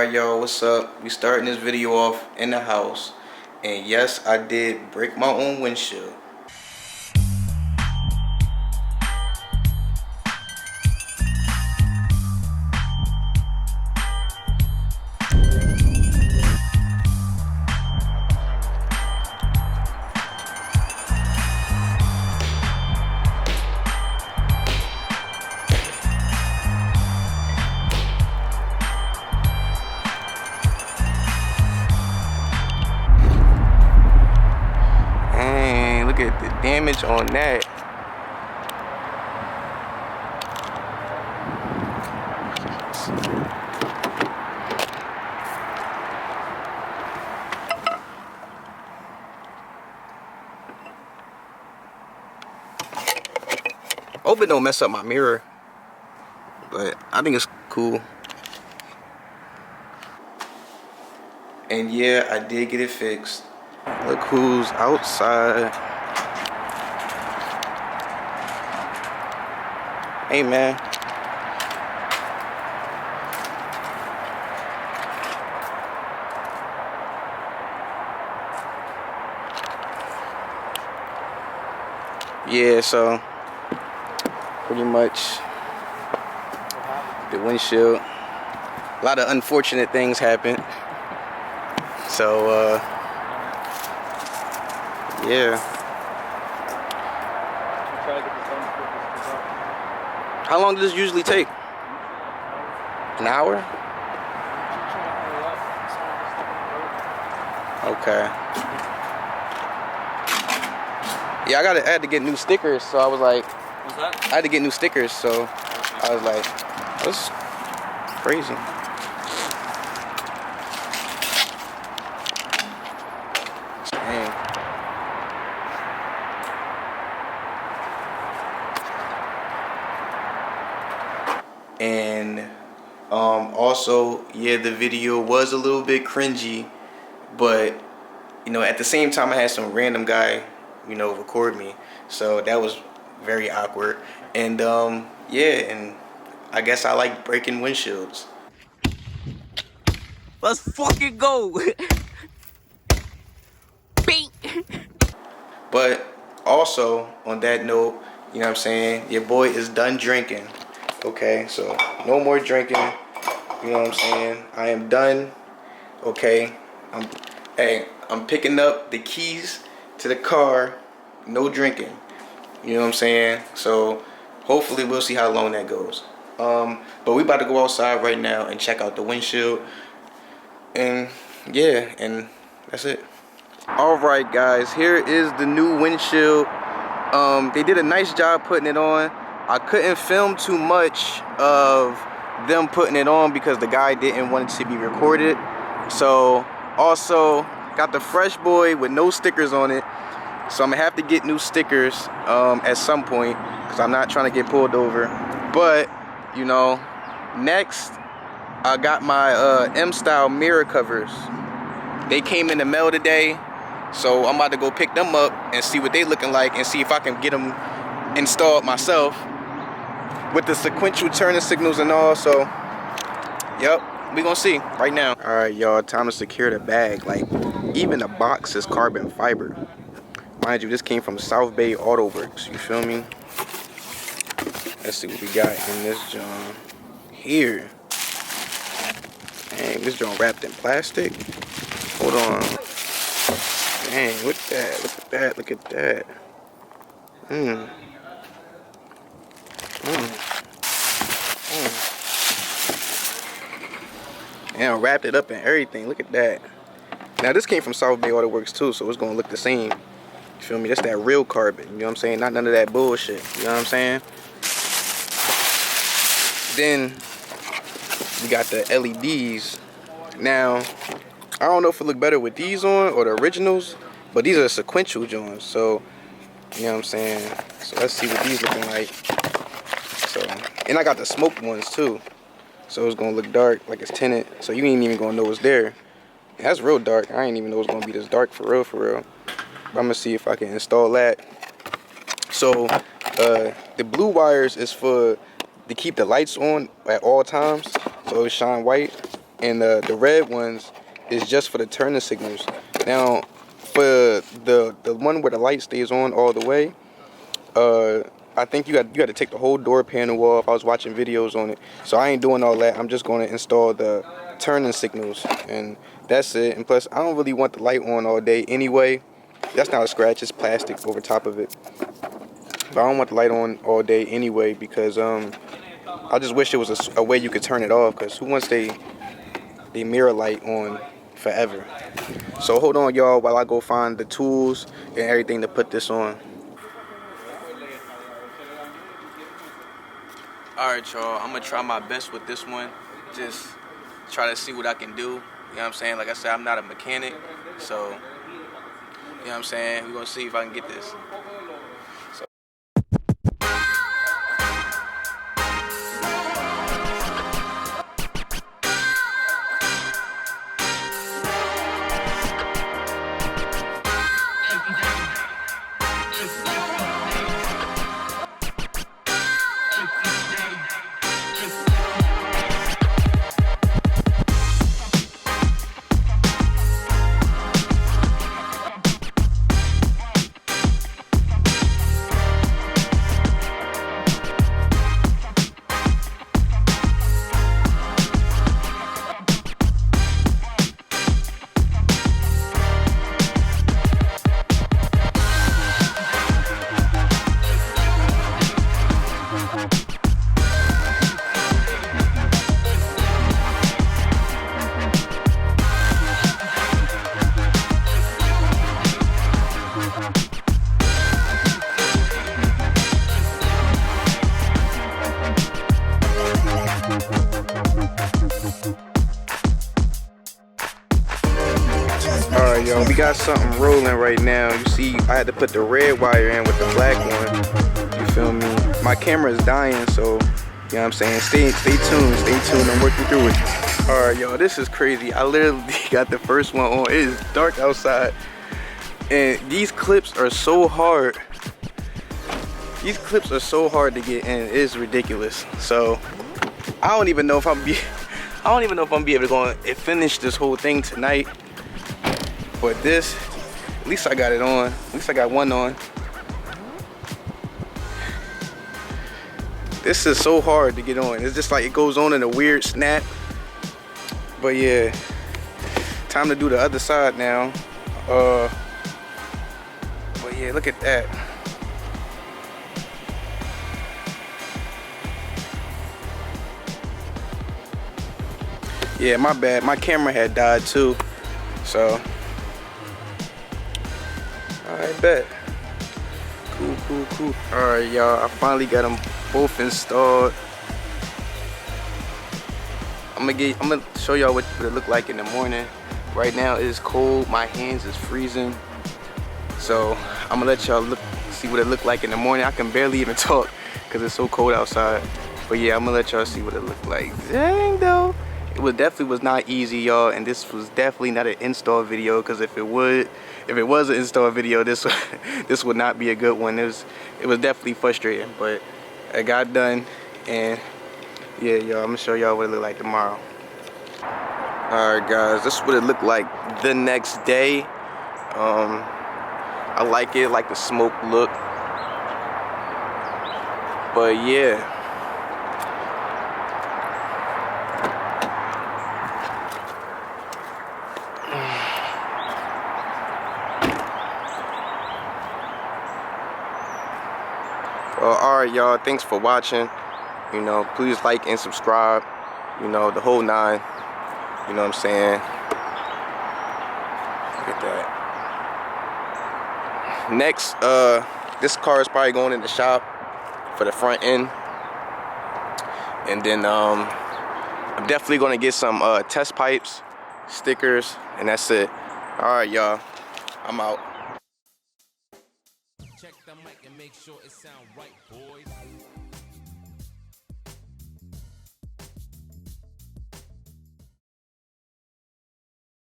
Alright y'all, what's up? We starting this video off in the house. And yes, I did break my own windshield. Look at the damage on that. Hope it don't mess up my mirror, but I think it's cool. And yeah, I did get it fixed. Look who's outside. Hey man. Yeah, so pretty much the windshield. A lot of unfortunate things happened. So yeah. How long does this usually take? An hour? Okay. Yeah, I had to get new stickers, so I was like, what's that? I had to get new stickers, so I was like, that's crazy. Dang. And also, yeah, the video was a little bit cringy, but you know, at the same time I had some random guy, you know, record me, so that was very awkward. And yeah, and I guess I like breaking windshields. Let's fucking go. Beat. But also on that note, you know what I'm saying, your boy is done drinking. Okay, so no more drinking. You know what I'm saying? I am done. Okay, I'm picking up the keys to the car. No drinking. You know what I'm saying? So hopefully we'll see how long that goes. But we about to go outside right now and check out the windshield. And yeah, and that's it. All right, guys, here is the new windshield. They did a nice job putting it on. I couldn't film too much of them putting it on because the guy didn't want it to be recorded. So also got the Fresh Boy with no stickers on it. So I'm gonna have to get new stickers at some point because I'm not trying to get pulled over. But you know, next I got my M-style mirror covers. They came in the mail today, so I'm about to go pick them up and see what they looking like and see if I can get them installed myself with the sequential turning signals and all. So yep, we gonna see right now. All right, y'all, time to secure the bag. Like, even the box is carbon fiber. Mind you, this came from South Bay Auto Works, you feel me? Let's see what we got in this joint here. Dang, this joint wrapped in plastic. Hold on. Dang, look at that, look at that, look at that. And wrapped it up and everything. Look at that. Now this came from South Bay Auto Works too, so it's gonna look the same. You feel me? That's that real carbon. You know what I'm saying? Not none of that bullshit. You know what I'm saying? Then we got the LEDs. Now I don't know if it look better with these on or the originals, but these are sequential joints. So you know what I'm saying? So let's see what these looking like. So, and I got the smoked ones too. So it's gonna look dark, like it's tinted. So you ain't even gonna know it's there. That's real dark. I ain't even know it's gonna be this dark for real, for real. But I'm gonna see if I can install that. So the blue wires is for to keep the lights on at all times, so it shine white. and the red ones is just for the turning signals. Now, for the one where the light stays on all the way, I think you got to take the whole door panel off. I was watching videos on it, so I ain't doing all that. I'm just going to install the turning signals, and that's it. And plus, I don't really want the light on all day anyway. That's not a scratch, it's plastic over top of it. But I don't want the light on all day anyway, because I just wish there was a way you could turn it off, because who wants they mirror light on forever? So hold on, y'all, while I go find the tools and everything to put this on. Alright, y'all, I'm gonna try my best with this one. Just try to see what I can do. You know what I'm saying? Like I said, I'm not a mechanic, so you know what I'm saying? We're gonna see if I can get this. Alright, y'all, we got something rolling right now. You see, I had to put the red wire in with the black one. You feel me? My camera is dying, so, you know what I'm saying? Stay tuned, I'm working through it. Alright, y'all, this is crazy. I literally got the first one on. It is dark outside, and these clips are so hard. These clips are so hard to get in. It's ridiculous. So, I don't even know if I'm be able to go and finish this whole thing tonight. But this, at least I got it on. At least I got one on. This is so hard to get on. It's just like it goes on in a weird snap. But yeah, time to do the other side now. But yeah, look at that. Yeah, my bad. My camera had died too. So, alright, bet. Cool. Alright, y'all. I finally got them both installed. I'm gonna show y'all what it look like in the morning. Right now it is cold. My hands is freezing. So I'm gonna let y'all see what it look like in the morning. I can barely even talk because it's so cold outside. But yeah, I'm gonna let y'all see what it look like. Dang though. It definitely was not easy, y'all, and this was definitely not an install video, because if it was an install video, this would not be a good one. It was definitely frustrating, but I got done, and yeah, y'all, I'm gonna show y'all what it look like tomorrow. Alright guys, this is what it looked like the next day. I like it, like the smoke look. But yeah. Alright y'all, thanks for watching. You know, please like and subscribe. You know, the whole nine. You know what I'm saying? Look at that. Next, this car is probably going in the shop for the front end. And then I'm definitely gonna get some test pipes, stickers, and that's it. Alright y'all, I'm out. Check the mic and make sure it sound right, boys.